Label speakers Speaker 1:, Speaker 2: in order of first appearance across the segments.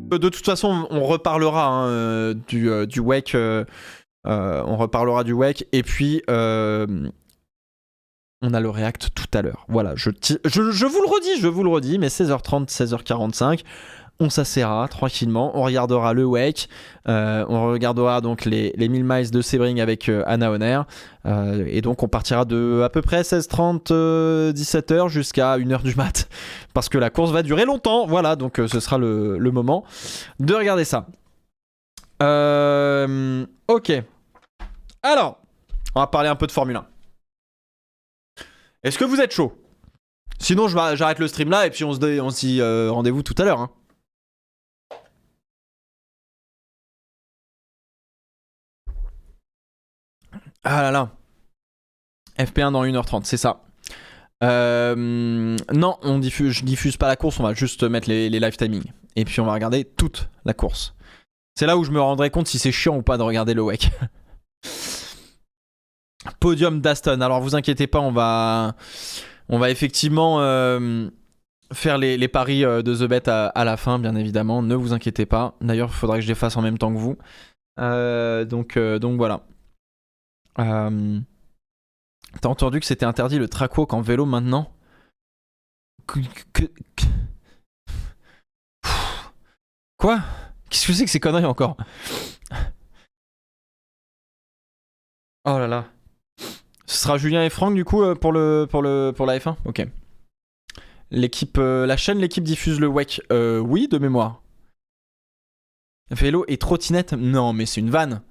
Speaker 1: De toute façon, on reparlera hein, du WEC. On reparlera du WEC. Et puis, on a le React tout à l'heure. Voilà, je vous le redis, mais 16h30, 16h45. On s'assera tranquillement, on regardera le WEC, on regardera donc les 1000 miles de Sebring avec Anna Honner, et donc on partira de à peu près 16h30, 17h jusqu'à 1h du mat, parce que la course va durer longtemps, voilà, donc ce sera le moment de regarder ça. Ok, alors, on va parler un peu de Formule 1. Est-ce que vous êtes chaud? Sinon j'arrête le stream là et puis on se dit rendez-vous tout à l'heure. Hein. Ah là là. FP1 dans 1h30, c'est ça. Non, je diffuse pas la course, on va juste mettre les live timing. Et puis on va regarder toute la course. C'est là où je me rendrai compte si c'est chiant ou pas de regarder le WEC. Podium d'Aston. Alors vous inquiétez pas, on va effectivement faire les paris de The Bet à la fin, bien évidemment. Ne vous inquiétez pas. D'ailleurs, il faudrait que je les fasse en même temps que vous. Donc voilà. T'as entendu que c'était interdit le track walk en vélo maintenant? Quoi? Qu'est-ce que c'est que ces conneries encore? Oh là là. Ce sera Julien et Franck du coup pour la F1? Ok. La chaîne L'équipe diffuse le WEC. Oui, de mémoire. Vélo et trottinette? Non, mais c'est une vanne.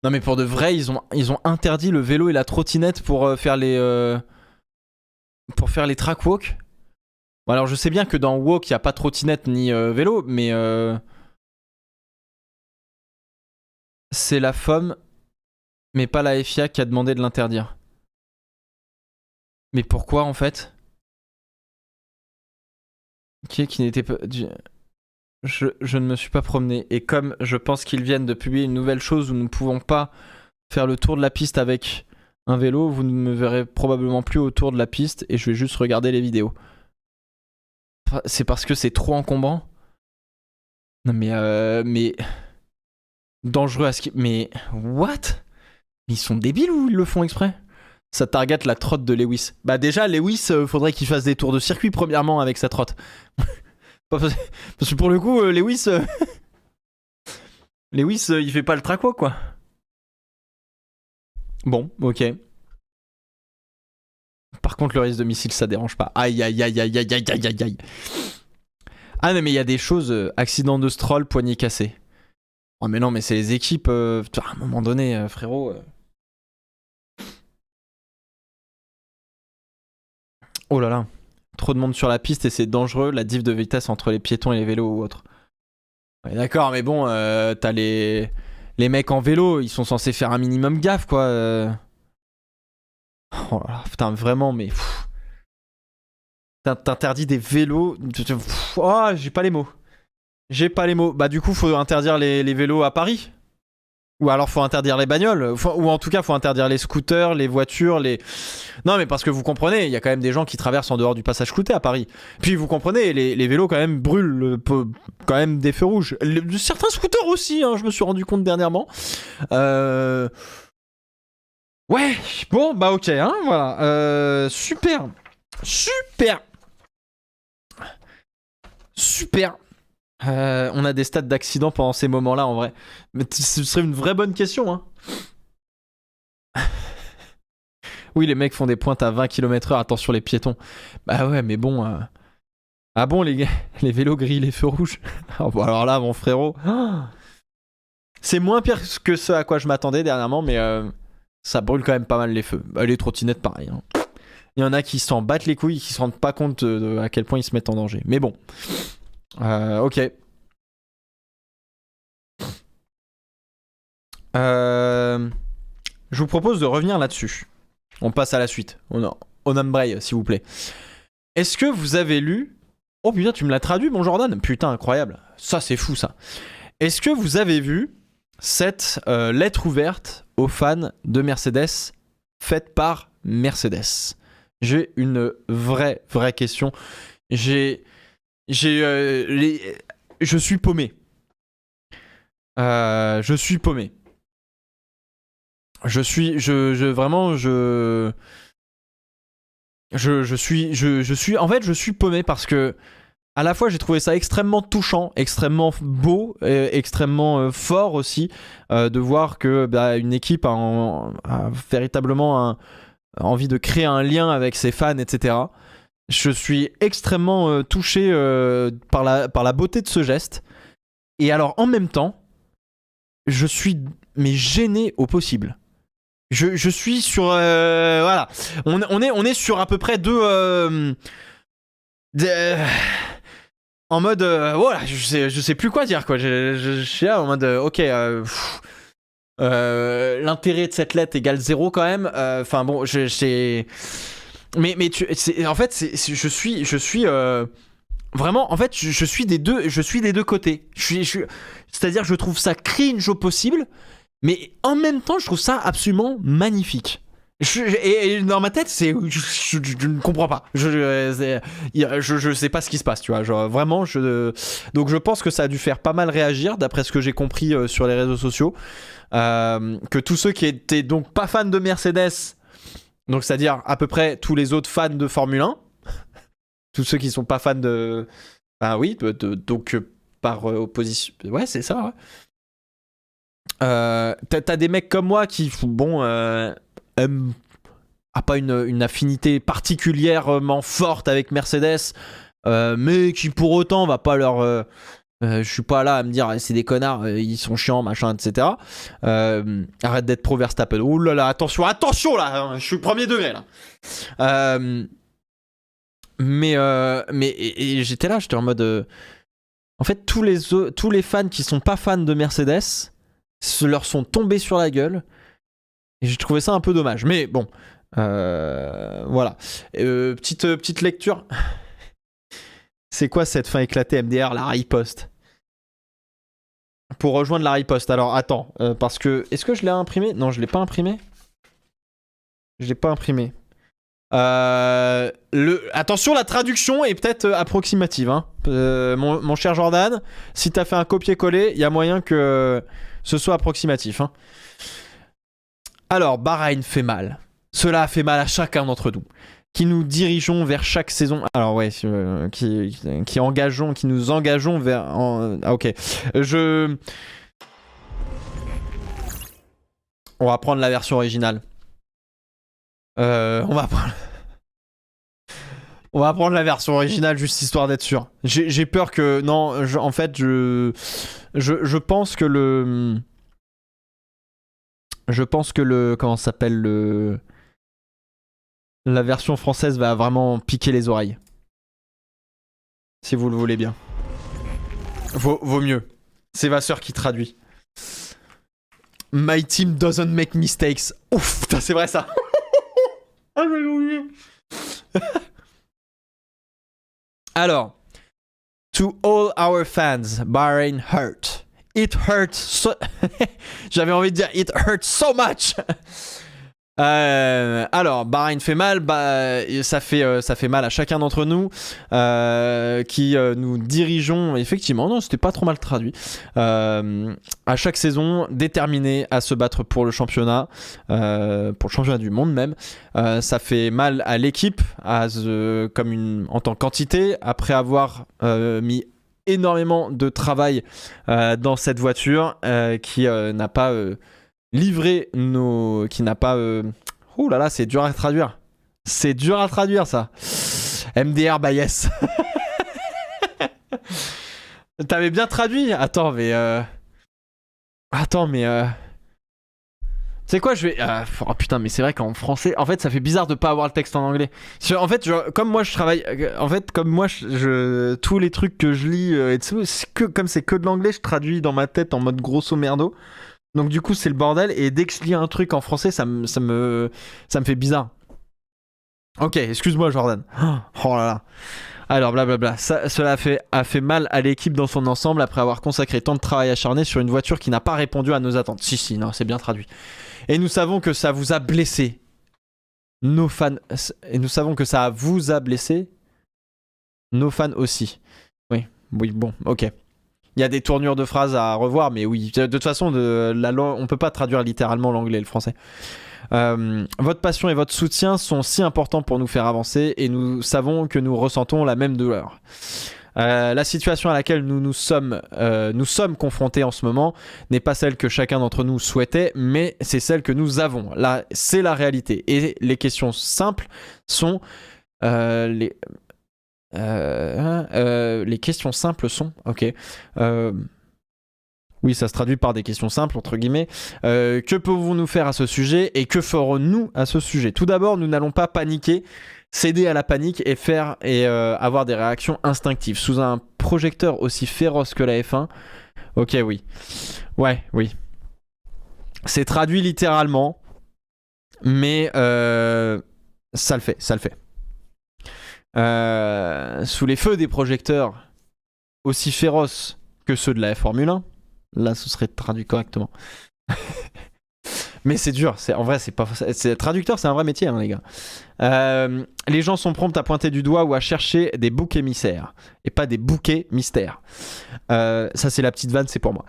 Speaker 1: Non, mais pour de vrai, ils ont interdit le vélo et la trottinette pour faire les track walk. Bon, alors je sais bien que dans walk, il n'y a pas trottinette ni vélo, mais c'est la FOM, mais pas la FIA qui a demandé de l'interdire. Mais pourquoi en fait? Qui n'était pas... Je ne me suis pas promené. Et comme je pense qu'ils viennent de publier une nouvelle chose où nous ne pouvons pas faire le tour de la piste avec un vélo, vous ne me verrez probablement plus autour de la piste et je vais juste regarder les vidéos. C'est parce que c'est trop encombrant? Non mais... Dangereux à ce qui... Mais... What? Ils sont débiles ou ils le font exprès? Ça target la trotte de Lewis. Bah déjà, Lewis, faudrait qu'il fasse des tours de circuit premièrement avec sa trotte. Parce que pour le coup, Lewis, il fait pas le track walk, quoi. Bon, ok. Par contre, le risque de missile, ça dérange pas. Aïe, aïe, aïe, aïe, aïe, aïe, aïe, aïe. Ah non, mais il y a des choses, accident de Stroll, poignet cassé. Oh mais non, mais c'est les équipes, à un moment donné, frérot. Oh là là. Trop de monde sur la piste et c'est dangereux, la diff de vitesse entre les piétons et les vélos ou autres. Ouais, d'accord, mais bon, t'as les mecs en vélo, ils sont censés faire un minimum gaffe, quoi. Oh là là, putain, vraiment, mais... T'interdis des vélos... Oh, j'ai pas les mots. J'ai pas les mots. Bah du coup, faut interdire les vélos à Paris. Ou alors faut interdire les bagnoles. Ou en tout cas, faut interdire les scooters, les voitures, les... Non, mais parce que vous comprenez, il y a quand même des gens qui traversent en dehors du passage clouté à Paris. Puis vous comprenez, les vélos quand même brûlent quand même des feux rouges. Certains scooters aussi, hein, je me suis rendu compte dernièrement. Ouais, bon, bah ok, hein, voilà. Super. On a des stats d'accidents pendant ces moments-là, en vrai. Mais ce serait une vraie bonne question, hein. Oui, les mecs font des pointes à 20 km/h, attention les piétons. Bah ouais, mais bon... Ah bon, les gars, les vélos grillent les feux rouges. Bon, alors là, mon frérot... C'est moins pire que ce à quoi je m'attendais dernièrement, mais ça brûle quand même pas mal les feux. Bah, les trottinettes, pareil. Hein. Il y en a qui s'en battent les couilles, qui se rendent pas compte à quel point ils se mettent en danger. Mais bon... ok. Je vous propose de revenir là-dessus. On passe à la suite. On embraye, s'il vous plaît. Est-ce que vous avez lu... Oh putain, tu me l'as traduit, mon Jordan? Putain, incroyable. Ça, c'est fou, ça. Est-ce que vous avez vu cette lettre ouverte aux fans de Mercedes faite par Mercedes? J'ai une vraie question. J'ai je suis paumé. Je suis paumé. Vraiment, en fait, je suis paumé parce que à la fois j'ai trouvé ça extrêmement touchant, extrêmement beau, extrêmement fort aussi de voir que une équipe a véritablement envie de créer un lien avec ses fans, etc. Je suis extrêmement touché par la beauté de ce geste. Et alors en même temps, je suis gêné au possible. Je suis sur voilà, on est sur à peu près deux en mode voilà, je sais plus quoi dire quoi. Je suis là en mode ok, l'intérêt de cette lettre égale 0 quand même. Enfin bon, mais en fait je suis vraiment, en fait, je suis des deux côtés. C'est-à-dire, je trouve ça cringe au possible, mais en même temps, je trouve ça absolument magnifique. Et dans ma tête, je ne comprends pas. Je sais pas ce qui se passe, tu vois. Genre, vraiment, donc je pense que ça a dû faire pas mal réagir, d'après ce que j'ai compris sur les réseaux sociaux. Que tous ceux qui étaient donc pas fans de Mercedes, donc c'est-à-dire à peu près tous les autres fans de Formule 1, tous ceux qui sont pas fans de... Bah oui, donc par opposition... Ouais, c'est ça, ouais. T'as des mecs comme moi qui, bon, aiment... a pas une affinité particulièrement forte avec Mercedes, mais qui pour autant va pas leur... je suis pas là à me dire c'est des connards, ils sont chiants, machin, etc. Arrête d'être pro Verstappen. Ouh là là, attention là, hein, je suis premier degré là. Mais j'étais là, j'étais en mode en fait tous les fans qui sont pas fans de Mercedes leur sont tombés sur la gueule et j'ai trouvé ça un peu dommage. Mais bon, voilà. Petite lecture. C'est quoi cette fin éclatée MDR, la riposte? Pour rejoindre la riposte. Alors attends, parce que est-ce que je l'ai imprimé? Non, je l'ai pas imprimé. Je l'ai pas imprimé. Attention, la traduction est peut-être approximative. Hein. Mon cher Jordan, si t'as fait un copier-coller, il y a moyen que ce soit approximatif. Hein. Alors, Bahreïn fait mal. Cela a fait mal à chacun d'entre nous. Qui nous dirigeons vers chaque saison. Alors ouais, qui nous engageons vers... Ah ok. On va prendre la version originale. On va prendre la version originale juste histoire d'être sûr. J'ai peur que... Non, en fait, je pense que le... Je pense que le... Comment ça s'appelle la version française va vraiment piquer les oreilles. Si vous le voulez bien. Vaut mieux. C'est Vasseur qui traduit. My team doesn't make mistakes. Ouf, putain, c'est vrai ça. Ah, j'ai oublié. Alors, to all our fans, Bahrain hurt. It hurts so... J'avais envie de dire it hurts so much. Alors, Bahreïn fait mal, ça fait mal à chacun d'entre nous qui nous dirigeons, effectivement, non, c'était pas trop mal traduit, à chaque saison, déterminés à se battre pour le championnat du monde même. Ça fait mal à l'équipe, en tant qu'entité, après avoir mis énormément de travail dans cette voiture qui n'a pas... qui n'a pas... Oh là là, c'est dur à traduire. C'est dur à traduire, ça. MDR, bah yes. T'avais bien traduit. Attends, mais... Tu sais quoi, je vais... Oh putain, mais c'est vrai qu'en français... En fait, ça fait bizarre de pas avoir le texte en anglais. En fait, comme moi, je travaille... En fait, comme moi, tous les trucs que je lis... comme c'est que de l'anglais, je traduis dans ma tête en mode grosso merdo. Donc du coup c'est le bordel et dès que je lis un truc en français ça me fait bizarre. Ok, excuse-moi Jordan. Oh là là. Alors blablabla. Cela a fait mal à l'équipe dans son ensemble après avoir consacré tant de travail acharné sur une voiture qui n'a pas répondu à nos attentes. Si, non, c'est bien traduit. Et nous savons que ça vous a blessé. Nos fans... Et nous savons que ça vous a blessé. Nos fans aussi. Oui, bon, ok. Il y a des tournures de phrases à revoir, mais oui. De toute façon, on peut pas traduire littéralement l'anglais et le français. Votre passion et votre soutien sont si importants pour nous faire avancer et nous savons que nous ressentons la même douleur. La situation à laquelle nous sommes confrontés en ce moment n'est pas celle que chacun d'entre nous souhaitait, mais c'est celle que nous avons. Là, c'est la réalité. Et les questions simples sont... les questions simples sont... Ok. Oui, ça se traduit par des questions simples, entre guillemets. Que pouvons-nous faire à ce sujet et que ferons-nous à ce sujet? Tout d'abord, nous n'allons pas paniquer, céder à la panique et avoir des réactions instinctives. Sous un projecteur aussi féroce que la F1, ok, oui. Ouais, oui. C'est traduit littéralement, mais ça le fait. Sous les feux des projecteurs aussi féroces que ceux de la Formule 1, là ce serait traduit correctement. Mais c'est dur, en vrai c'est pas traducteur, c'est un vrai métier, hein, les gars. Les gens sont prompts à pointer du doigt ou à chercher des boucs émissaires et pas des bouquets mystères. Ça c'est la petite vanne, c'est pour moi.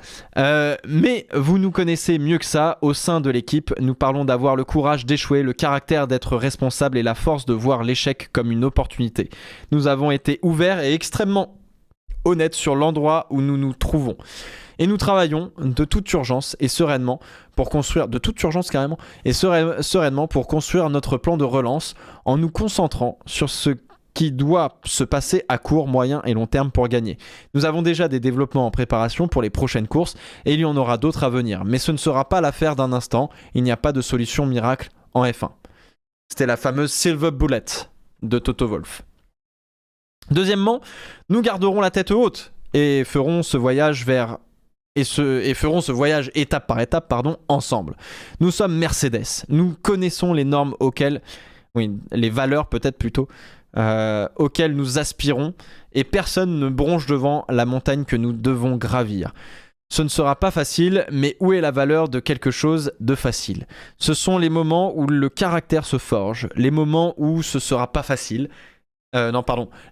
Speaker 1: Mais vous nous connaissez mieux que ça. Au sein de l'équipe, nous parlons d'avoir le courage d'échouer, le caractère d'être responsable et la force de voir l'échec comme une opportunité. Nous avons été ouverts et extrêmement honnêtes sur l'endroit où nous nous trouvons. Et nous travaillons de toute urgence et sereinement pour construire, sereinement pour construire notre plan de relance en nous concentrant sur ce qui doit se passer à court, moyen et long terme pour gagner. Nous avons déjà des développements en préparation pour les prochaines courses et il y en aura d'autres à venir. Mais ce ne sera pas l'affaire d'un instant, il n'y a pas de solution miracle en F1. C'était la fameuse Silver Bullet de Toto Wolff. Deuxièmement, nous garderons la tête haute et ferons ce voyage étape par étape, ensemble. Nous sommes Mercedes. Nous connaissons les normes les valeurs peut-être plutôt, auxquelles nous aspirons, et personne ne bronche devant la montagne que nous devons gravir. Ce ne sera pas facile, mais où est la valeur de quelque chose de facile? Ce sont les moments où le caractère se forge, les moments où ce sera pas facile.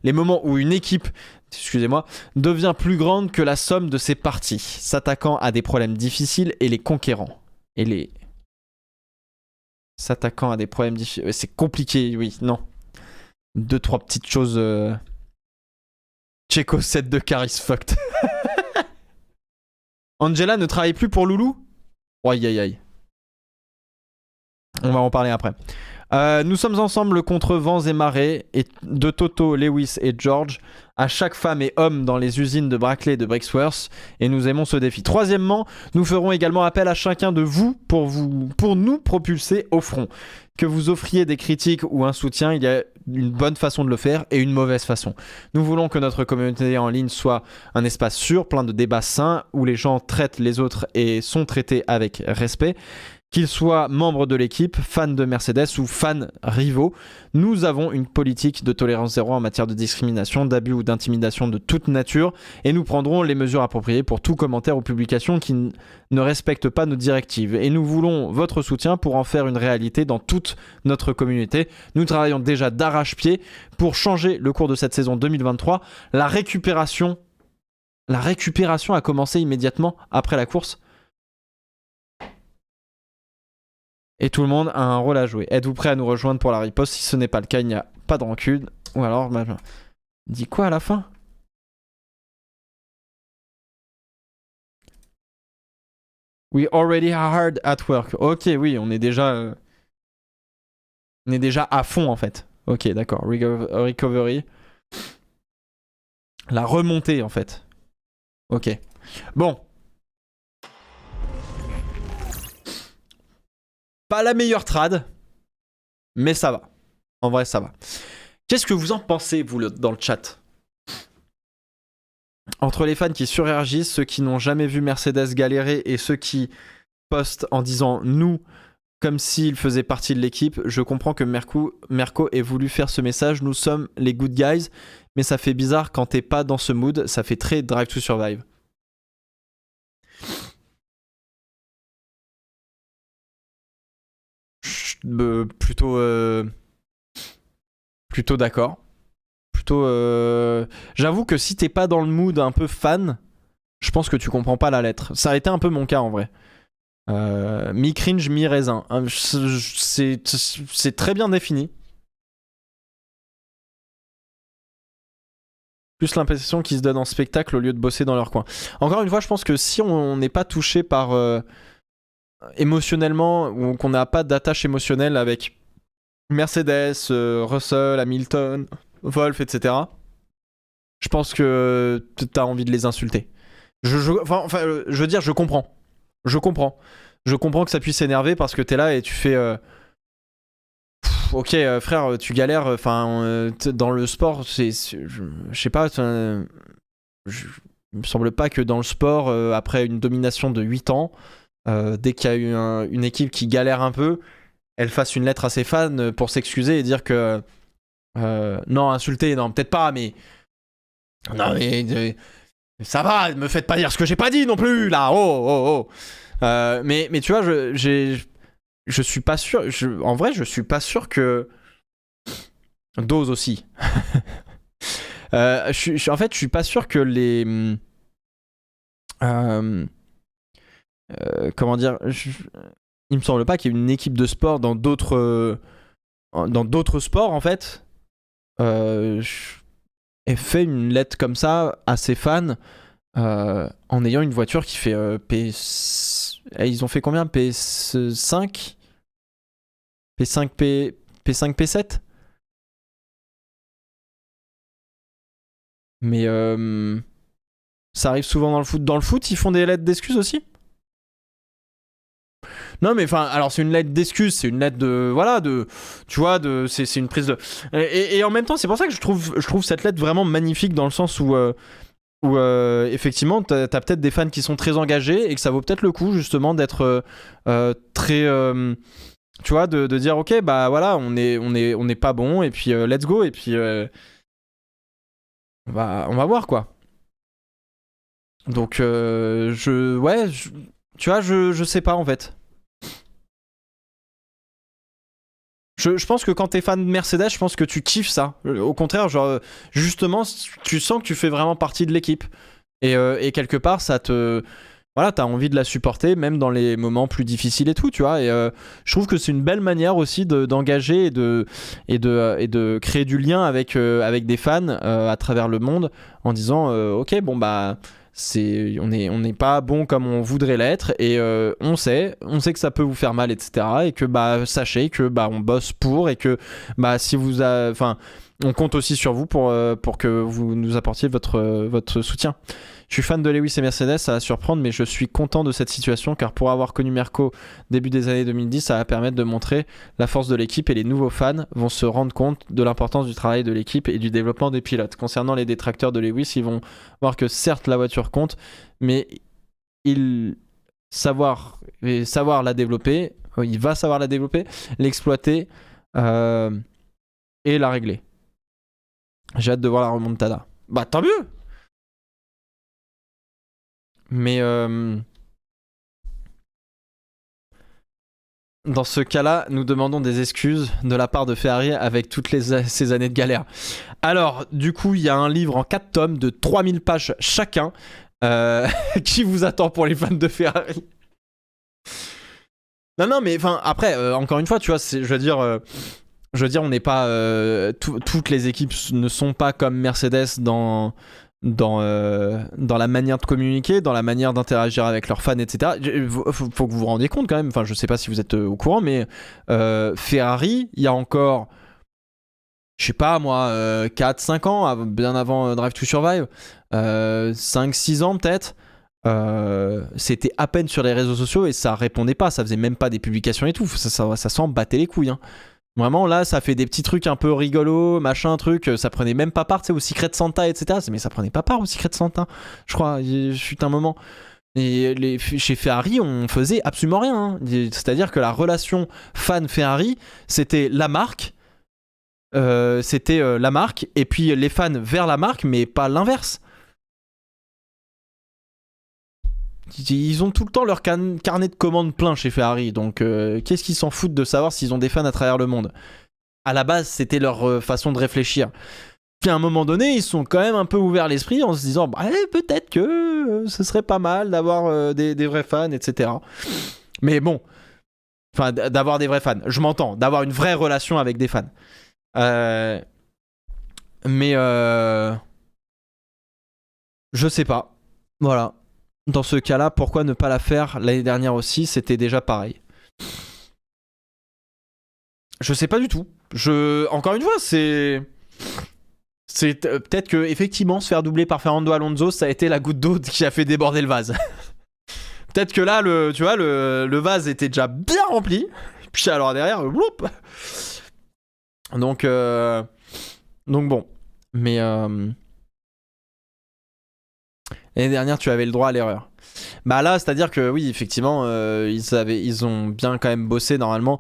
Speaker 1: Les moments où une équipe, devient plus grande que la somme de ses parties, s'attaquant à des problèmes difficiles et les conquérant. S'attaquant à des problèmes difficiles. C'est compliqué, oui, non. 2-3 petites choses. Checo 7 de Caris fucked. Angela ne travaille plus pour Loulou? Aïe aïe aïe. On va en parler après. Nous sommes ensemble contre vents et marées et de Toto, Lewis et George, à chaque femme et homme dans les usines de Brackley et de Brixworth, et nous aimons ce défi. Troisièmement, nous ferons également appel à chacun de vous pour nous propulser au front. Que vous offriez des critiques ou un soutien, il y a une bonne façon de le faire et une mauvaise façon. Nous voulons que notre communauté en ligne soit un espace sûr, plein de débats sains, où les gens traitent les autres et sont traités avec respect. Qu'ils soient membres de l'équipe, fans de Mercedes ou fans rivaux, nous avons une politique de tolérance zéro en matière de discrimination, d'abus ou d'intimidation de toute nature et nous prendrons les mesures appropriées pour tout commentaire ou publication qui ne respecte pas nos directives. Et nous voulons votre soutien pour en faire une réalité dans toute notre communauté. Nous travaillons déjà d'arrache-pied pour changer le cours de cette saison 2023. La récupération a commencé immédiatement après la course. Et tout le monde a un rôle à jouer. Êtes-vous prêt à nous rejoindre pour la riposte? Si ce n'est pas le cas, il n'y a pas de rancune. Ou alors, dis quoi à la fin? We already hard at work. Ok, oui, on est déjà à fond en fait. Ok, d'accord. Recovery. La remontée en fait. Ok. Bon. Pas la meilleure trad, mais ça va. En vrai, ça va. Qu'est-ce que vous en pensez, vous, dans le chat? Entre les fans qui surréagissent, ceux qui n'ont jamais vu Mercedes galérer et ceux qui postent en disant « nous » comme s'ils faisaient partie de l'équipe, je comprends que Merco ait voulu faire ce message « nous sommes les good guys », mais ça fait bizarre quand t'es pas dans ce mood, ça fait très Drive to Survive. Plutôt d'accord. J'avoue que si t'es pas dans le mood un peu fan, je pense que tu comprends pas la lettre. Ça a été un peu mon cas en vrai. Mi-cringe, mi-raisin. C'est très bien défini. Plus l'impression qu'ils se donnent en spectacle au lieu de bosser dans leur coin. Encore une fois, je pense que si on n'est pas touché par émotionnellement, ou qu'on n'a pas d'attache émotionnelle avec Mercedes, Russell, Hamilton, Wolf, etc., je pense que t'as envie de les insulter. Je veux dire, je comprends. Je comprends que ça puisse énerver parce que t'es là et tu fais... ok, frère, tu galères. Dans le sport, je sais pas. Il me semble pas que dans le sport, après une domination de 8 ans, dès qu'il y a eu une équipe qui galère un peu, elle fasse une lettre à ses fans pour s'excuser et dire que non, insulter, non, peut-être pas, mais non, mais ça va, me faites pas dire ce que j'ai pas dit non plus là. Oh. Mais tu vois, je suis pas sûr. En vrai, je suis pas sûr que Dose aussi. En fait, je suis pas sûr que les comment dire. Il me semble pas qu'il y ait une équipe de sport dans d'autres sports en fait. Et fait une lettre comme ça à ses fans en ayant une voiture qui fait ils ont fait combien? PS5 P5 P7. Mais ça arrive souvent dans le foot. Dans le foot, ils font des lettres d'excuses aussi? Non, mais enfin, alors c'est une lettre d'excuse, c'est une lettre de, voilà, tu vois, c'est une prise de, et en même temps, c'est pour ça que je trouve cette lettre vraiment magnifique dans le sens où effectivement, t'as peut-être des fans qui sont très engagés et que ça vaut peut-être le coup justement d'être très, tu vois, de dire ok, bah voilà, on est pas bon et puis let's go et puis on va voir quoi. Donc tu vois, je sais pas en fait. Je pense que quand t'es fan de Mercedes, je pense que tu kiffes ça. Au contraire, genre, justement, tu sens que tu fais vraiment partie de l'équipe. Et quelque part, ça te... Voilà, t'as envie de la supporter, même dans les moments plus difficiles et tout, tu vois. Et je trouve que c'est une belle manière aussi d'engager et de créer du lien avec des fans à travers le monde en disant, ok, bon, bah... on n'est pas bon comme on voudrait l'être et on sait que ça peut vous faire mal, etc., et que bah sachez que bah on bosse pour et que bah si vous on compte aussi sur vous pour que vous nous apportiez votre soutien. Je suis fan de Lewis et Mercedes, ça va surprendre, mais je suis content de cette situation car pour avoir connu Mirko début des années 2010, ça va permettre de montrer la force de l'équipe et les nouveaux fans vont se rendre compte de l'importance du travail de l'équipe et du développement des pilotes. Concernant les détracteurs de Lewis, ils vont voir que certes la voiture compte, mais il savoir la développer, il va savoir la développer, l'exploiter et la régler. J'ai hâte de voir la remontada. Bah tant mieux. Mais dans ce cas-là, nous demandons des excuses de la part de Ferrari avec toutes ces années de galère. Alors, du coup, il y a un livre en 4 tomes de 3000 pages chacun qui vous attend pour les fans de Ferrari. Non, mais enfin, après, encore une fois, tu vois, je veux dire, on n'est pas... toutes les équipes ne sont pas comme Mercedes dans la manière de communiquer, dans la manière d'interagir avec leurs fans, etc. Faut que vous vous rendiez compte quand même, enfin je sais pas si vous êtes au courant, mais Ferrari, il y a encore, je sais pas moi, 4-5 ans, bien avant Drive to Survive, 5-6 ans peut-être, c'était à peine sur les réseaux sociaux et ça répondait pas, ça faisait même pas des publications et tout, ça s'en battait les couilles, hein. Vraiment là ça fait des petits trucs un peu rigolos, machin truc, ça prenait même pas part au Secret Santa, etc. Mais ça prenait pas part au Secret Santa, je crois, il fut un moment. Et chez Ferrari on faisait absolument rien, hein. C'est-à-dire que la relation fan Ferrari c'était la marque, et puis les fans vers la marque, mais pas l'inverse. Ils ont tout le temps leur carnet de commandes plein chez Ferrari, donc qu'est-ce qu'ils s'en foutent de savoir s'ils ont des fans à travers le monde? À la base, c'était leur façon de réfléchir. Puis à un moment donné, ils sont quand même un peu ouverts l'esprit en se disant bah, peut-être que ce serait pas mal d'avoir des vrais fans, etc. Mais bon, enfin, d'avoir des vrais fans, je m'entends, d'avoir une vraie relation avec des fans. Mais je sais pas. Voilà. Dans ce cas-là, pourquoi ne pas la faire l'année dernière aussi? C'était déjà pareil. Je sais pas du tout. Encore une fois, c'est peut-être que effectivement se faire doubler par Fernando Alonso, ça a été la goutte d'eau qui a fait déborder le vase. Peut-être que là, tu vois, le vase était déjà bien rempli. Puis alors derrière, bloup. Donc bon. Mais l'année dernière, tu avais le droit à l'erreur. Bah là, c'est-à-dire que oui, effectivement, ils ont bien quand même bossé normalement.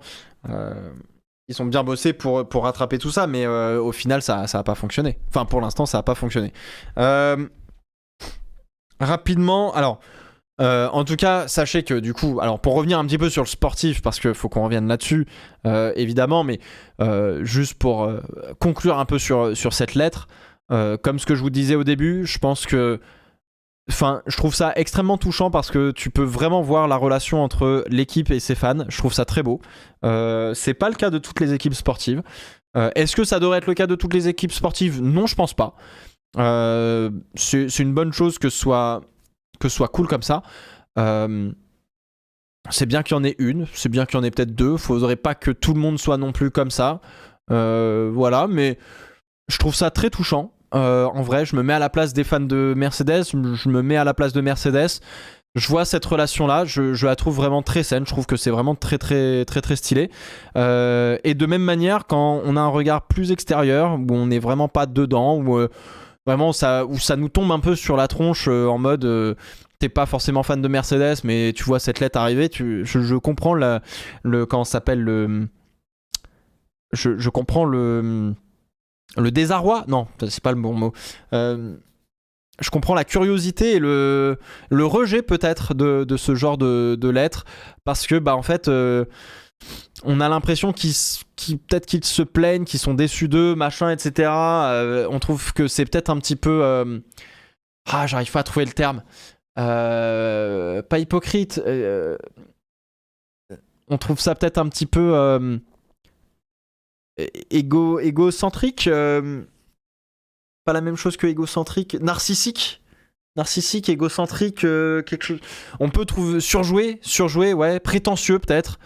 Speaker 1: Ils ont bien bossé pour rattraper tout ça, mais au final, ça a pas fonctionné. Enfin, pour l'instant, ça a pas fonctionné. Rapidement, alors, en tout cas, sachez que du coup, alors pour revenir un petit peu sur le sportif, parce qu'il faut qu'on revienne là-dessus, évidemment, mais juste pour conclure un peu sur cette lettre, comme ce que je vous disais au début, je pense que enfin, je trouve ça extrêmement touchant parce que tu peux vraiment voir la relation entre l'équipe et ses fans. Je trouve ça très beau. C'est pas le cas de toutes les équipes sportives. Est-ce que ça devrait être le cas de toutes les équipes sportives? Non, je pense pas. C'est une bonne chose que ce soit cool comme ça. C'est bien qu'il y en ait une, c'est bien qu'il y en ait peut-être deux. Faudrait pas que tout le monde soit non plus comme ça. Voilà, mais je trouve ça très touchant. En vrai, je me mets à la place des fans de Mercedes, je me mets à la place de Mercedes. Je vois cette relation-là, je la trouve vraiment très saine. Je trouve que c'est vraiment très très très très stylé. Et de même manière, quand on a un regard plus extérieur, où on n'est vraiment pas dedans, où vraiment où ça nous tombe un peu sur la tronche en mode t'es pas forcément fan de Mercedes, mais tu vois cette lettre arriver, je comprends comment ça s'appelle je comprends le désarroi. Non, c'est pas le bon mot. Je comprends la curiosité et le rejet peut-être de ce genre de lettres, parce que bah en fait on a l'impression peut-être qu'ils se plaignent, qu'ils sont déçus d'eux, machin, etc. On trouve que c'est peut-être un petit peu j'arrive pas à trouver le terme. Pas hypocrite. On trouve ça peut-être un petit peu égocentrique. Pas la même chose que égocentrique. Narcissique, égocentrique, quelque chose. On peut trouver surjoué, ouais. Prétentieux peut-être.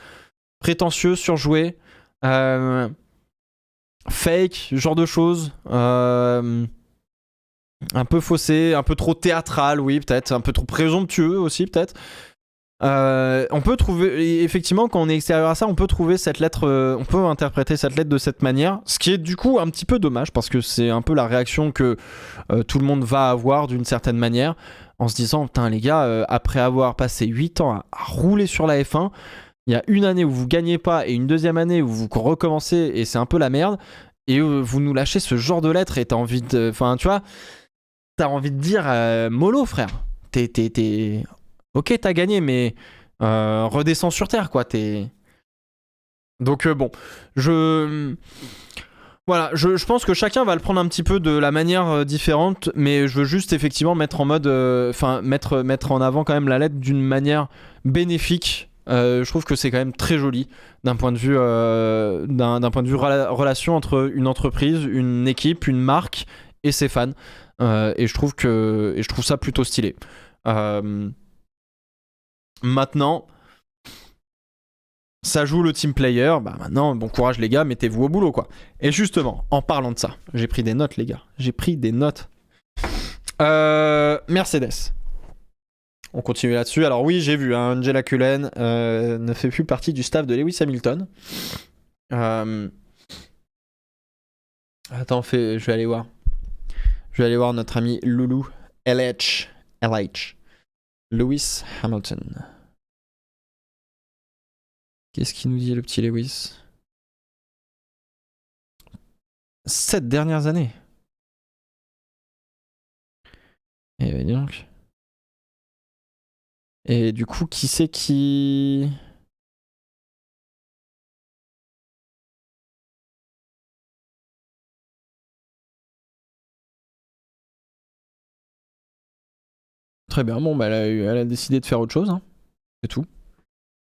Speaker 1: Prétentieux, surjoué. Fake, genre de choses. Un peu faussé, un peu trop théâtral, oui, peut-être. Un peu trop présomptueux aussi, peut-être. On peut trouver, effectivement, quand on est extérieur à ça, on peut trouver cette lettre, on peut interpréter cette lettre de cette manière, ce qui est du coup un petit peu dommage parce que c'est un peu la réaction que tout le monde va avoir d'une certaine manière en se disant putain les gars, après avoir passé 8 ans à rouler sur la F1, il y a une année où vous gagnez pas et une deuxième année où vous recommencez et c'est un peu la merde et vous nous lâchez ce genre de lettre et t'as envie de, enfin tu vois, t'as envie de dire mollo frère, t'es ok, t'as gagné, mais redescends sur terre, quoi. Donc bon, voilà, je pense que chacun va le prendre un petit peu de la manière différente, mais je veux juste effectivement mettre en mode, mettre en avant quand même la lettre d'une manière bénéfique. Je trouve que c'est quand même très joli d'un point de vue, d'un point de vue relation entre une entreprise, une équipe, une marque et ses fans. Et je trouve ça plutôt stylé. Maintenant, ça joue le team player. Bah maintenant, bon courage les gars, mettez-vous au boulot quoi. Et justement, en parlant de ça, j'ai pris des notes les gars. J'ai pris des notes. Mercedes. On continue là-dessus. Alors oui, j'ai vu, hein, Angela Cullen ne fait plus partie du staff de Lewis Hamilton. Attends, je vais aller voir. Je vais aller voir notre ami Loulou. LH. Lewis Hamilton. Qu'est-ce qu'il nous dit le petit Lewis? 7 dernières années. Et donc. Et du coup, qui c'est qui. Très bien, bon, bah, elle a décidé de faire autre chose, hein. C'est tout.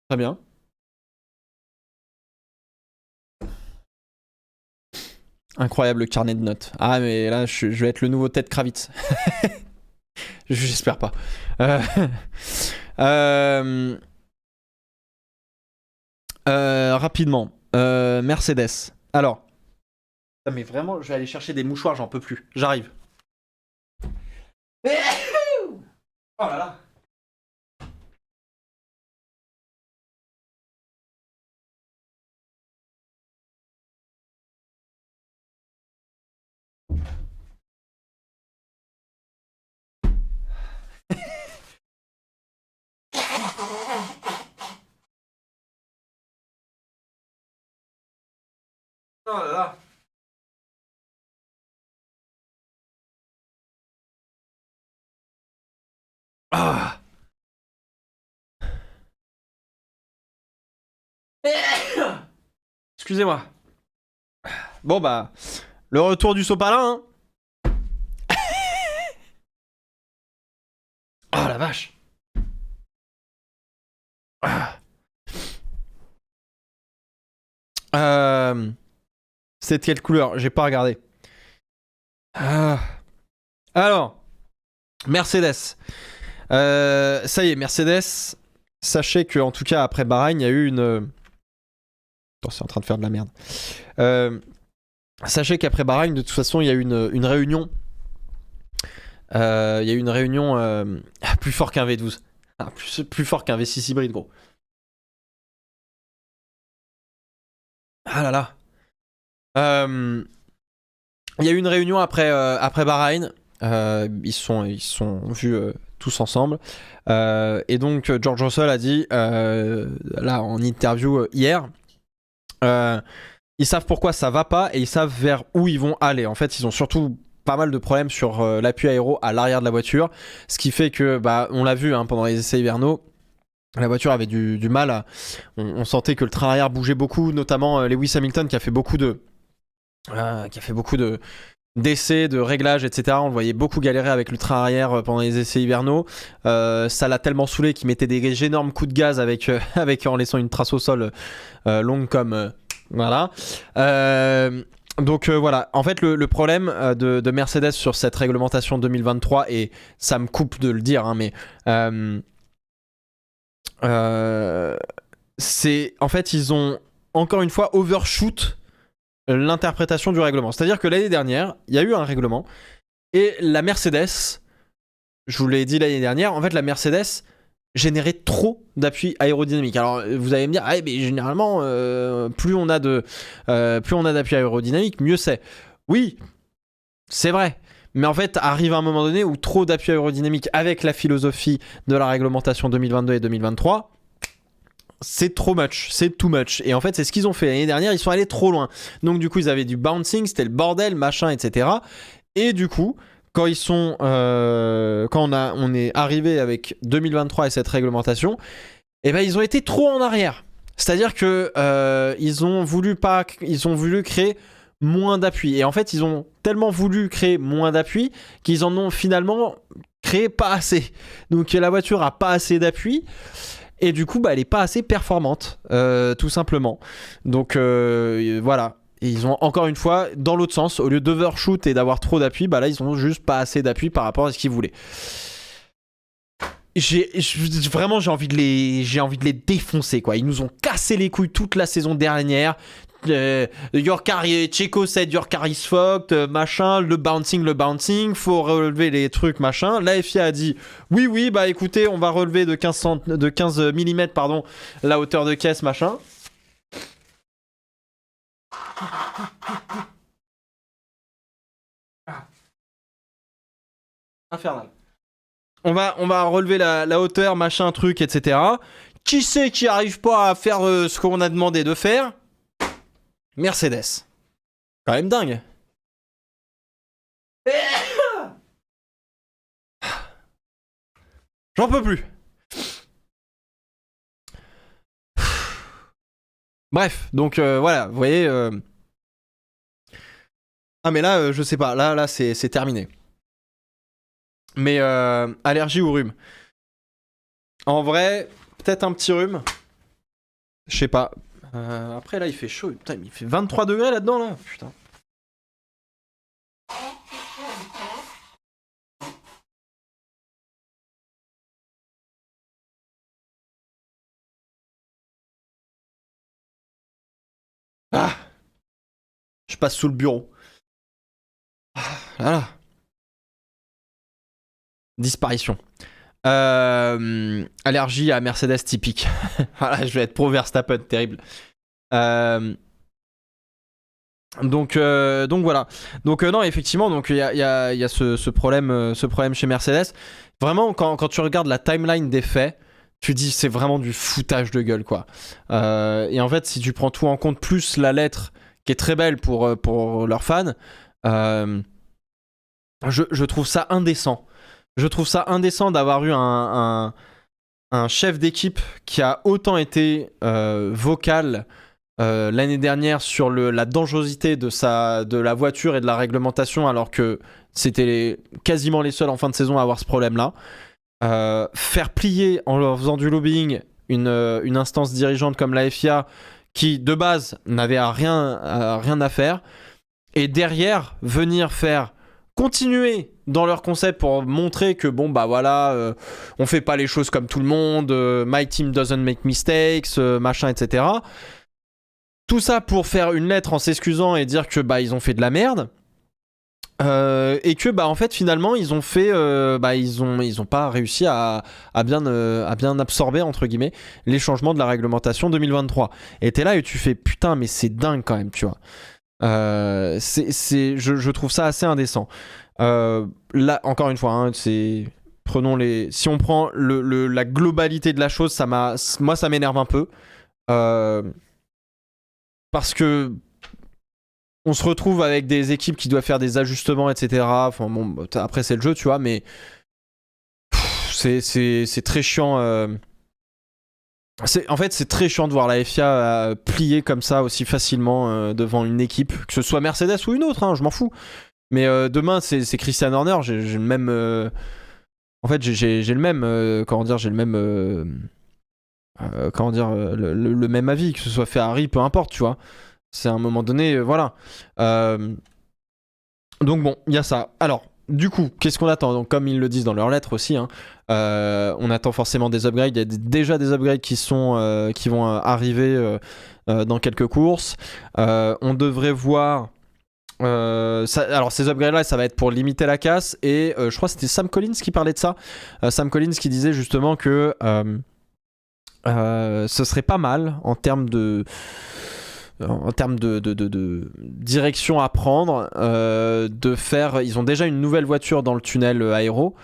Speaker 1: Très bien. Incroyable le carnet de notes. Ah, mais là, je vais être le nouveau Ted Kravitz. J'espère pas. Euh, euh, rapidement. Mercedes. Alors. Ah, mais vraiment, je vais aller chercher des mouchoirs, j'en peux plus. J'arrive. Oh là là. Oh là là. Ah. Excusez-moi. Bon bah, le retour du sopalin, hein. Oh la vache. Ah. C'est de quelle couleur? J'ai pas regardé. Ah. Alors, Mercedes. Ça y est, Mercedes. Sachez que en tout cas après Bahreïn, il y a eu une. Attends, c'est en train de faire de la merde. Sachez qu'après Bahreïn, de toute façon, il y a eu une réunion. Il y a eu une réunion plus fort qu'un V12. Ah, plus fort qu'un V6 hybride, gros. Ah là là. Il y a eu une réunion après Bahreïn. Ils sont vus tous ensemble. Et donc, George Russell a dit, là, en interview hier, ils savent pourquoi ça va pas et ils savent vers où ils vont aller. En fait, ils ont surtout pas mal de problèmes sur l'appui aéro à l'arrière de la voiture. Ce qui fait que, bah, on l'a vu pendant les essais hivernaux, la voiture avait du mal. On sentait que le train arrière bougeait beaucoup, notamment Lewis Hamilton qui a fait beaucoup d'essais, de réglages, etc. On le voyait beaucoup galérer avec le train arrière pendant les essais hivernaux. Ça l'a tellement saoulé qu'il mettait des énormes coups de gaz en laissant une trace au sol longue comme... voilà. Donc voilà, en fait le problème de Mercedes sur cette réglementation 2023, et ça me coupe de le dire, hein, mais c'est en fait ils ont encore une fois overshoot l'interprétation du règlement. C'est-à-dire que l'année dernière, il y a eu un règlement et la Mercedes, je vous l'ai dit l'année dernière, en fait la Mercedes générait trop d'appui aérodynamique. Alors vous allez me dire, ah, mais généralement plus on a d'appui aérodynamique, mieux c'est. Oui, c'est vrai. Mais en fait, arrive un moment donné où trop d'appui aérodynamique avec la philosophie de la réglementation 2022 et 2023, c'est trop much, c'est too much. Et en fait, c'est ce qu'ils ont fait l'année dernière, ils sont allés trop loin. Donc du coup, ils avaient du bouncing, c'était le bordel, machin, etc. Et du coup, quand on est arrivé avec 2023 et cette réglementation, eh ben ils ont été trop en arrière. C'est-à-dire que ils ont voulu créer moins d'appui. Et en fait, ils ont tellement voulu créer moins d'appui qu'ils en ont finalement créé pas assez. Donc la voiture a pas assez d'appui. Et du coup, bah, elle est pas assez performante, tout simplement. Donc voilà. Et ils ont encore une fois, dans l'autre sens, au lieu d'overshoot et d'avoir trop d'appui, bah là ils ont juste pas assez d'appui par rapport à ce qu'ils voulaient. Vraiment j'ai envie de les défoncer, quoi. Ils nous ont cassé les couilles toute la saison dernière. Your car, Checo said your car is fucked, machin, le bouncing, faut relever les trucs, machin. La FIA a dit oui, bah écoutez, on va relever de 15 mm, pardon, la hauteur de caisse, machin. Infernal. On va relever la hauteur, machin, truc, etc. Qui c'est qui arrive pas à faire ce qu'on a demandé de faire? Mercedes. Quand même dingue. J'en peux plus. Bref, donc voilà, vous voyez. Ah mais là, je sais pas, là c'est terminé. Mais allergie ou rhume? En vrai, peut-être un petit rhume. Je sais pas. Après, là, il fait chaud. Putain, il fait 23 degrés là-dedans, là. Putain. Ah, je passe sous le bureau. Voilà. Disparition. Allergie à Mercedes typique. Voilà, je vais être pro Verstappen, terrible. Donc voilà. Donc non, effectivement, donc il y a ce problème chez Mercedes. Vraiment, quand tu regardes la timeline des faits, tu dis c'est vraiment du foutage de gueule, quoi. Et en fait, si tu prends tout en compte, plus la lettre qui est très belle pour leurs fans, euh, je trouve ça indécent. Je trouve ça indécent d'avoir eu un chef d'équipe qui a autant été vocal l'année dernière sur la dangerosité de la voiture et de la réglementation, alors que c'était quasiment les seuls en fin de saison à avoir ce problème-là. Faire plier en leur faisant du lobbying une instance dirigeante comme la FIA qui de base n'avait rien à faire, et derrière venir continuer dans leur concept pour montrer que bon bah voilà, on fait pas les choses comme tout le monde, my team doesn't make mistakes, machin, etc. Tout ça pour faire une lettre en s'excusant et dire que bah ils ont fait de la merde. Et que bah en fait finalement ils ont fait ils ont pas réussi à bien absorber entre guillemets les changements de la réglementation 2023. Et t'es là et tu fais putain, mais c'est dingue quand même, tu vois. Je trouve ça assez indécent. Là encore une fois, hein, si on prend la globalité de la chose, moi ça m'énerve un peu. Parce que on se retrouve avec des équipes qui doivent faire des ajustements, etc. Enfin bon, après c'est le jeu, tu vois, mais c'est très chiant. En fait, c'est très chiant de voir la FIA plier comme ça aussi facilement devant une équipe, que ce soit Mercedes ou une autre, hein, je m'en fous. Mais demain, c'est Christian Horner, j'ai le même. En fait, j'ai le même. Comment dire, j'ai le même. Comment dire, le même avis, que ce soit Ferrari, peu importe, tu vois. C'est à un moment donné, voilà. Donc bon, il y a ça. Alors, du coup, qu'est-ce qu'on attend? Donc, comme ils le disent dans leur lettre aussi, hein, on attend forcément des upgrades. Il y a déjà des upgrades qui vont arriver dans quelques courses. On devrait voir. Alors ces upgrades là, ça va être pour limiter la casse, et je crois que c'était Sam Collins qui parlait de ça. Sam Collins qui disait justement que ce serait pas mal en termes de direction à prendre, ils ont déjà une nouvelle voiture dans le tunnel aéro,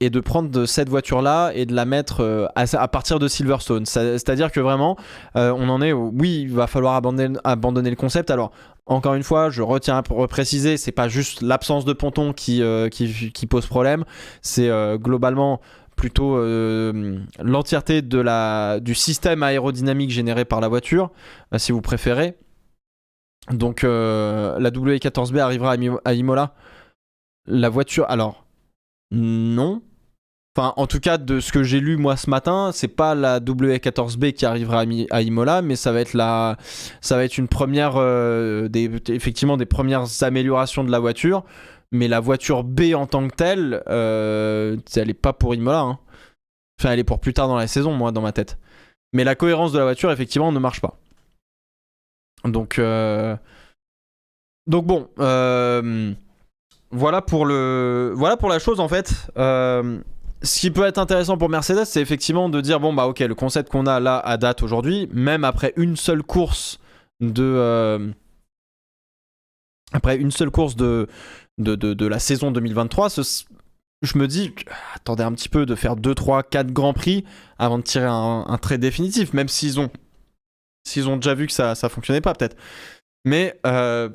Speaker 1: et de prendre cette voiture là et de la mettre à partir de Silverstone. C'est-à-dire que vraiment on en est oui, il va falloir abandonner le concept. Alors encore une fois, je retiens à préciser, c'est pas juste l'absence de ponton qui pose problème, c'est globalement plutôt l'entièreté du système aérodynamique généré par la voiture, si vous préférez. Donc la W14B arrivera à Imola. La voiture, alors non. Enfin, en tout cas, de ce que j'ai lu moi ce matin, c'est pas la W14B qui arrivera à Imola, mais ça va être une première, effectivement des premières améliorations de la voiture. Mais la voiture B en tant que telle, elle est pas pour Imola, hein. Enfin, elle est pour plus tard dans la saison, moi, dans ma tête. Mais la cohérence de la voiture, effectivement, ne marche pas. Donc bon, voilà pour la chose, en fait. Ce qui peut être intéressant pour Mercedes, c'est effectivement de dire bon bah ok, le concept qu'on a là à date aujourd'hui, même après une seule course de la saison 2023, je me dis, attendez un petit peu de faire 2, 3, 4 grands prix avant de tirer un trait définitif, même s'ils ont déjà vu que ça fonctionnait pas peut-être. Mais ça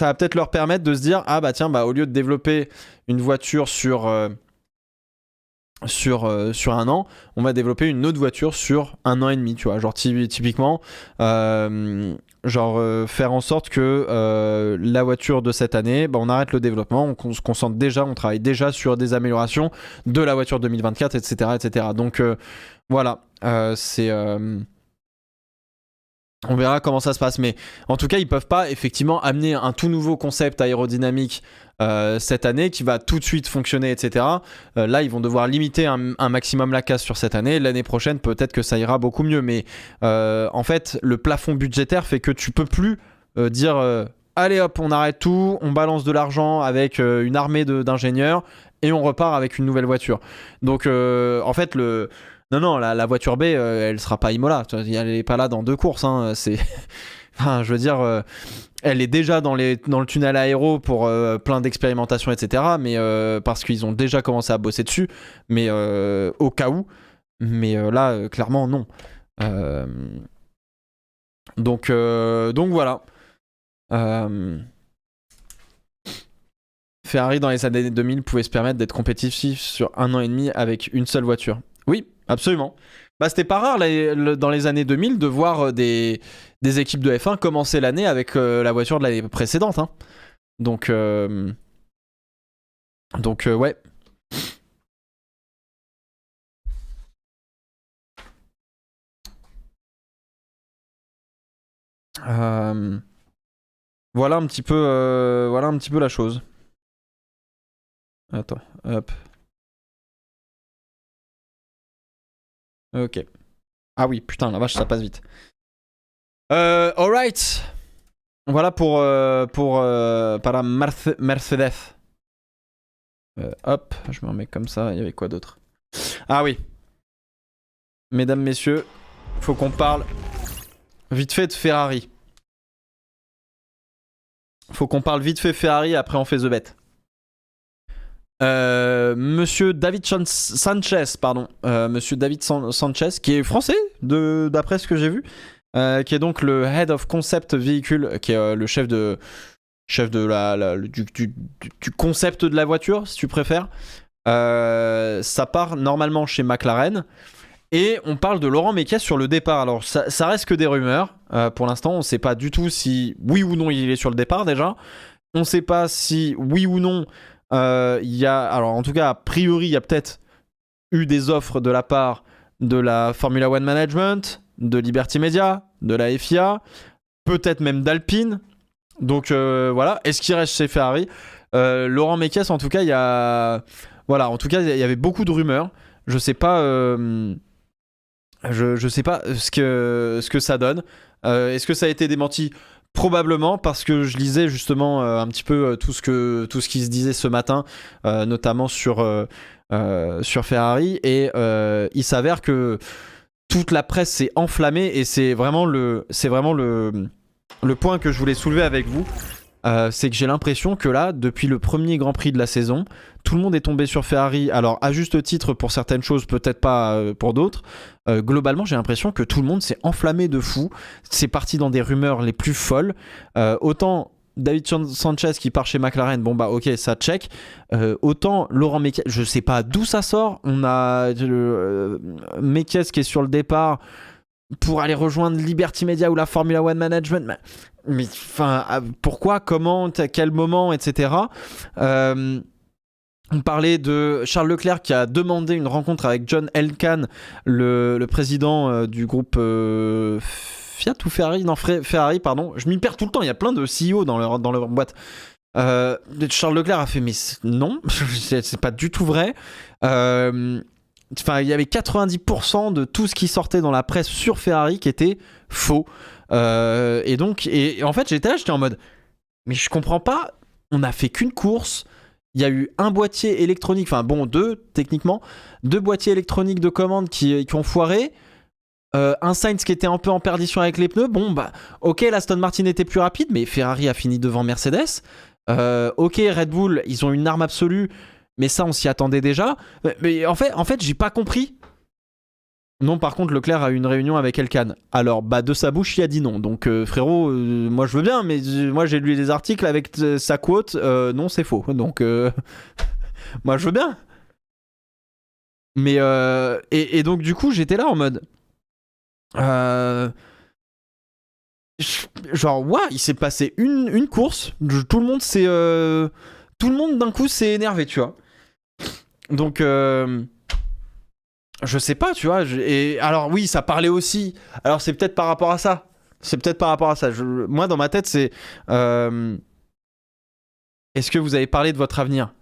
Speaker 1: va peut-être leur permettre de se dire, ah bah tiens, bah au lieu de développer une voiture sur un an, on va développer une autre voiture sur un an et demi, tu vois. Genre typiquement, Genre faire en sorte que la voiture de cette année, bah, on arrête le développement, on se concentre déjà, on travaille déjà sur des améliorations de la voiture 2024, etc. etc. Donc voilà, on verra comment ça se passe. Mais en tout cas, ils peuvent pas effectivement amener un tout nouveau concept aérodynamique cette année qui va tout de suite fonctionner, etc. Là, ils vont devoir limiter un maximum la casse sur cette année. L'année prochaine, peut-être que ça ira beaucoup mieux. Mais en fait, le plafond budgétaire fait que tu peux plus dire allez hop, on arrête tout, on balance de l'argent avec une armée d'ingénieurs et on repart avec une nouvelle voiture. Donc en fait, non, la voiture B, elle sera pas Imola. Elle est pas là dans 2 courses. Hein. Enfin, je veux dire, elle est déjà dans le tunnel aéro pour plein d'expérimentations, etc. Mais parce qu'ils ont déjà commencé à bosser dessus. Mais au cas où. Mais là, clairement, non. Donc voilà. Ferrari dans les années 2000 pouvait se permettre d'être compétitif sur 1 an et demi avec une seule voiture. Oui, absolument. Bah, c'était pas rare dans les années 2000 de voir des équipes de F1 commencer l'année avec la voiture de l'année précédente. Hein. Donc ouais. Voilà un petit peu la chose. Attends, hop. Ok. Ah oui, putain, la vache, ça passe vite. Alright. Voilà pour para Mercedes. Hop, je me remets comme ça. Il y avait quoi d'autre? Ah oui. Mesdames, messieurs, faut qu'on parle vite fait de Ferrari. Faut qu'on parle vite fait Ferrari, après on fait The Bet. Monsieur David Sanchez, pardon. Monsieur David Sanchez, qui est français, d'après ce que j'ai vu. Qui est donc le Head of Concept Véhicule, qui est le chef du concept de la voiture, si tu préfères. Ça part normalement chez McLaren. Et on parle de Laurent Mekies sur le départ. Alors, ça reste que des rumeurs. Pour l'instant, on ne sait pas du tout si oui ou non il est sur le départ déjà. On ne sait pas si oui ou non il y a. Alors, en tout cas, a priori, il y a peut-être eu des offres de la part de la Formula One Management, de Liberty Media, de la FIA, peut-être même d'Alpine. Donc voilà. Est-ce qu'il reste chez Ferrari? Laurent Mekies, en tout cas, il y a. Voilà, en tout cas, il y avait beaucoup de rumeurs. Je sais pas. Je sais pas ce que ça donne. Est-ce que ça a été démenti? Probablement, parce que je lisais justement un petit peu tout ce qui se disait ce matin, notamment sur Ferrari, et il s'avère que toute la presse s'est enflammée, et c'est vraiment le point que je voulais soulever avec vous. C'est que j'ai l'impression que là, depuis le premier Grand Prix de la saison, tout le monde est tombé sur Ferrari. Alors, à juste titre pour certaines choses, peut-être pas pour d'autres. Globalement, j'ai l'impression que tout le monde s'est enflammé de fou. C'est parti dans des rumeurs les plus folles. Autant David Sanchez qui part chez McLaren, bon bah ok, ça check. Autant Laurent Mekies, je sais pas d'où ça sort. On a Mekies qui est sur le départ pour aller rejoindre Liberty Media ou la Formula One Management. Mais enfin, pourquoi, comment, à quel moment, etc. On parlait de Charles Leclerc qui a demandé une rencontre avec John Elkann, le président du groupe Fiat ou Ferrari. Non, Ferrari, pardon. Je m'y perds tout le temps, il y a plein de CEO dans leur boîte. Charles Leclerc a fait, mais non, c'est pas du tout vrai. Enfin, il y avait 90% de tout ce qui sortait dans la presse sur Ferrari qui était faux. Et en fait, j'étais en mode, mais je comprends pas. On a fait qu'une course. Il y a eu un boîtier électronique, enfin bon, 2 techniquement, 2 boîtiers électroniques de commande qui ont foiré. Un Sainz qui était un peu en perdition avec les pneus. Bon, bah, ok, l'Aston Martin était plus rapide, mais Ferrari a fini devant Mercedes. Ok, Red Bull, ils ont une arme absolue. Mais ça, on s'y attendait déjà. Mais en fait, j'ai pas compris. Non, par contre, Leclerc a eu une réunion avec Elkann. Alors, bah, de sa bouche, il a dit non. Donc, frérot, moi, je veux bien, mais moi, j'ai lu des articles avec sa quote. Non, c'est faux. Donc, moi, je veux bien. Mais, et donc, du coup, j'étais là en mode... genre, waouh, il s'est passé une course, tout le monde s'est. Tout le monde d'un coup s'est énervé, tu vois. Donc, je sais pas, tu vois. Et alors, oui, ça parlait aussi. Alors, c'est peut-être par rapport à ça. Moi, dans ma tête, c'est. Est-ce que vous avez parlé de votre avenir?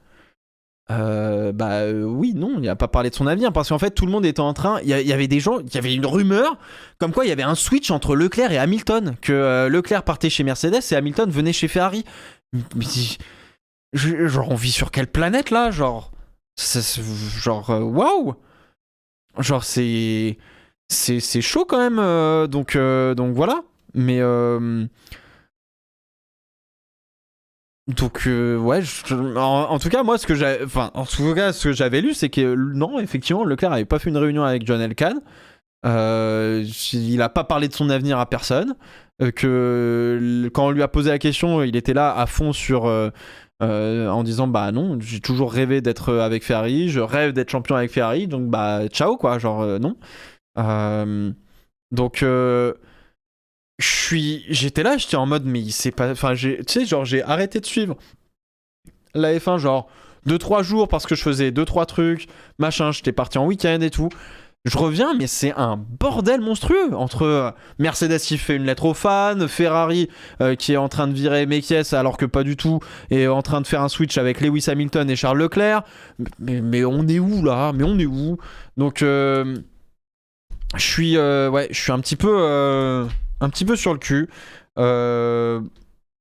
Speaker 1: Oui, non, il a pas parlé de son avenir parce qu'en fait tout le monde était en train, il y avait des gens, il y avait une rumeur comme quoi il y avait un switch entre Leclerc et Hamilton, que Leclerc partait chez Mercedes et Hamilton venait chez Ferrari. Mais genre on vit sur quelle planète là, genre genre waouh, genre c'est chaud quand même, donc voilà. Mais donc ouais, en tout cas moi ce que j'avais lu c'est que non, effectivement Leclerc avait pas fait une réunion avec John Elkann, il a pas parlé de son avenir à personne, quand on lui a posé la question il était là à fond sur en disant bah non, j'ai toujours rêvé d'être avec Ferrari, je rêve d'être champion avec Ferrari, donc bah ciao quoi, genre non. Donc j'étais là, j'étais en mode mais il s'est pas, enfin tu sais genre j'ai arrêté de suivre la F1 genre 2-3 jours parce que je faisais 2-3 trucs, machin, j'étais parti en week-end et tout. Je reviens, mais c'est un bordel monstrueux entre Mercedes qui fait une lettre aux fans, Ferrari qui est en train de virer Mekies alors que pas du tout, et en train de faire un switch avec Lewis Hamilton et Charles Leclerc. Mais on est où là? Mais on est où? Donc je suis un petit peu sur le cul.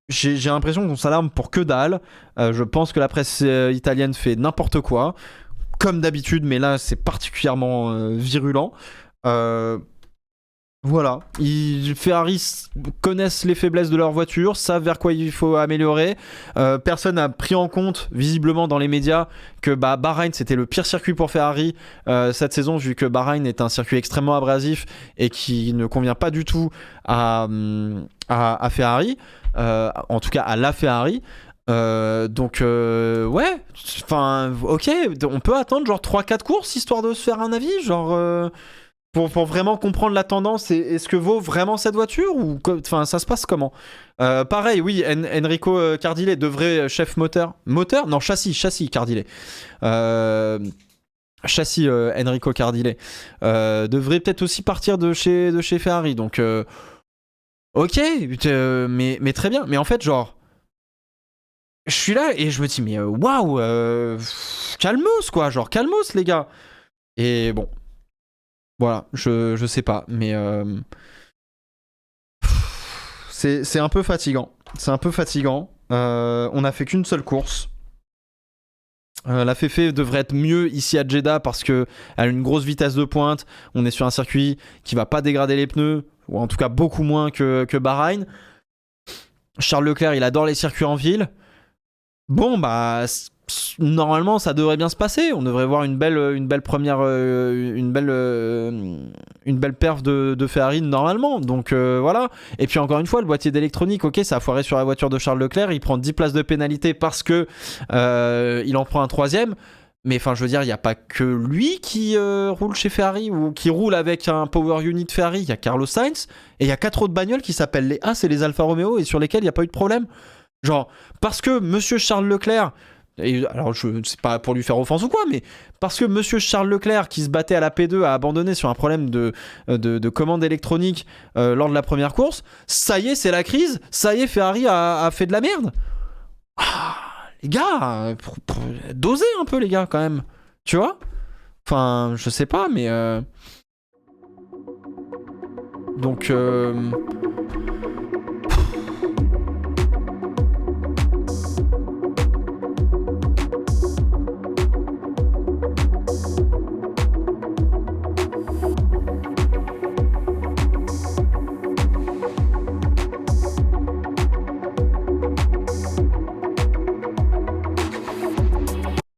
Speaker 1: J'ai l'impression qu'on s'alarme pour que dalle. Je pense que la presse italienne fait n'importe quoi, comme d'habitude, mais là c'est particulièrement virulent. Voilà, Ferrari connaissent les faiblesses de leur voiture, savent vers quoi il faut améliorer. Personne n'a pris en compte, visiblement dans les médias, que Bahreïn c'était le pire circuit pour Ferrari cette saison, vu que Bahreïn est un circuit extrêmement abrasif et qui ne convient pas du tout à Ferrari, en tout cas à la Ferrari. Donc ouais, enfin ok, on peut attendre genre 3-4 courses histoire de se faire un avis, genre pour vraiment comprendre la tendance et est-ce que vaut vraiment cette voiture ou enfin ça se passe comment. Pareil, oui, Enrico Cardile devrait chef moteur non châssis Cardile, châssis Enrico Cardile devrait peut-être aussi partir de chez Ferrari, donc ok, mais très bien, mais en fait genre je suis là et je me dis mais waouh, calmos quoi, genre calmos les gars. Et bon, voilà, je sais pas, mais c'est un peu fatigant. C'est un peu fatigant. On a fait qu'une seule course. La Fefe devrait être mieux ici à Jeddah parce que elle a une grosse vitesse de pointe. On est sur un circuit qui va pas dégrader les pneus, ou en tout cas beaucoup moins que Bahreïn. Charles Leclerc, il adore les circuits en ville. Bon, bah, normalement, ça devrait bien se passer. On devrait voir une belle première, une belle perf de Ferrari normalement. Donc voilà. Et puis encore une fois, le boîtier d'électronique, ok, ça a foiré sur la voiture de Charles Leclerc. Il prend 10 places de pénalité parce que il en prend un troisième. Mais enfin, je veux dire, il n'y a pas que lui qui roule chez Ferrari ou qui roule avec un power unit Ferrari. Il y a Carlos Sainz et il y a 4 autres bagnoles qui s'appellent les As et les Alfa Romeo et sur lesquelles il n'y a pas eu de problème. Genre, parce que monsieur Charles Leclerc, et alors je sais pas pour lui faire offense ou quoi, mais parce que monsieur Charles Leclerc qui se battait à la P2 a abandonné sur un problème de commande électronique lors de la première course, ça y est, c'est la crise, ça y est, Ferrari a fait de la merde. Ah, les gars, dosez un peu les gars quand même, tu vois. Enfin, je sais pas, mais donc